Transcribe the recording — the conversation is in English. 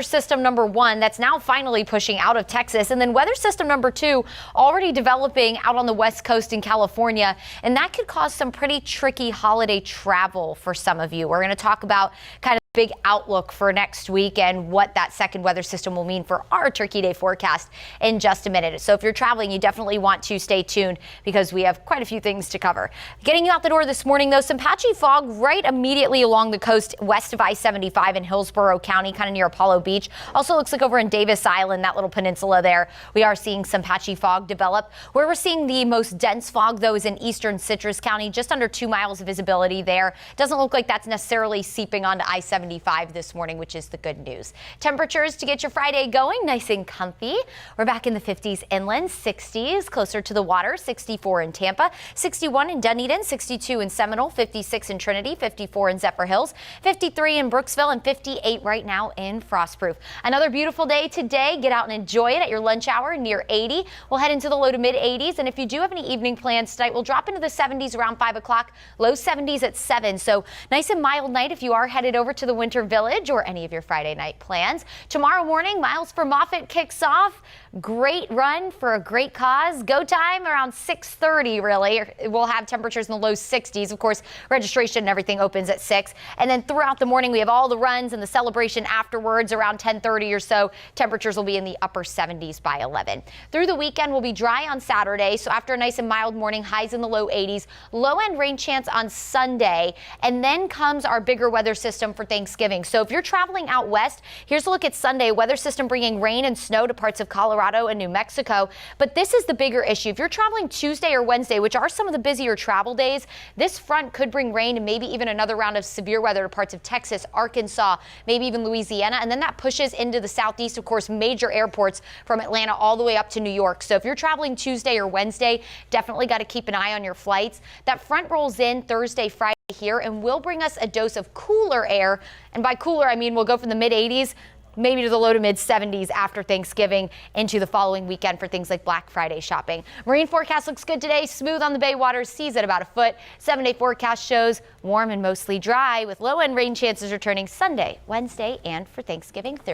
System number 1 that's now finally pushing out of Texas, and then weather system number 2 already developing out on the west coast in California, and that could cause some pretty tricky holiday travel for some of you. We're going to talk about kind of big outlook for next week and what that second weather system will mean for our Turkey Day forecast in just a minute. So if you're traveling, you definitely want to stay tuned because we have quite a few things to cover. Getting you out the door this morning, though, some patchy fog right immediately along the coast west of I-75 in Hillsborough County, kind of near Apollo Beach. Also looks like over in Davis Island, that little peninsula there, we are seeing some patchy fog develop. Where we're seeing the most dense fog, though, is in eastern Citrus County, just under 2 miles of visibility there. Doesn't look like that's necessarily seeping onto I-75 this morning, which is the good news. Temperatures to get your Friday going nice and comfy. We're back in the 50s inland, 60s closer to the water, 64 in Tampa, 61 in Dunedin, 62 in Seminole, 56 in Trinity, 54 in Zephyr Hills, 53 in Brooksville, and 58 right now in Frostproof. Another beautiful day today. Get out and enjoy it at your lunch hour, near 80. We'll head into the low to mid 80s, and if you do have any evening plans tonight, we'll drop into the 70s around 5 o'clock, low 70s at 7. So nice and mild night if you are headed over to the Winter Village or any of your Friday night plans. Tomorrow morning, Miles for Moffett kicks off. Great run for a great cause. Go time around 6:30, really. We'll have temperatures in the low 60s. Of course, registration and everything opens at 6. And then throughout the morning, we have all the runs and the celebration afterwards around 10:30 or so. Temperatures will be in the upper 70s by 11. Through the weekend, we'll be dry on Saturday. So after a nice and mild morning, highs in the low 80s. Low-end rain chance on Sunday. And then comes our bigger weather system for Thanksgiving. So if you're traveling out west, here's a look at Sunday. Weather system bringing rain and snow to parts of Colorado and New Mexico. But this is the bigger issue. If you're traveling Tuesday or Wednesday, which are some of the busier travel days, this front could bring rain and maybe even another round of severe weather to parts of Texas, Arkansas, maybe even Louisiana. And then that pushes into the southeast, of course, major airports from Atlanta all the way up to New York. So if you're traveling Tuesday or Wednesday, definitely got to keep an eye on your flights. That front rolls in Thursday, Friday here and will bring us a dose of cooler air. And by cooler, I mean we'll go from the mid 80s maybe to the low to mid 70s after Thanksgiving into the following weekend for things like Black Friday shopping. Marine forecast looks good today. Smooth on the bay waters, seas at about a foot. 7-day forecast shows warm and mostly dry with low end rain chances returning Sunday, Wednesday, and for Thanksgiving Thursday.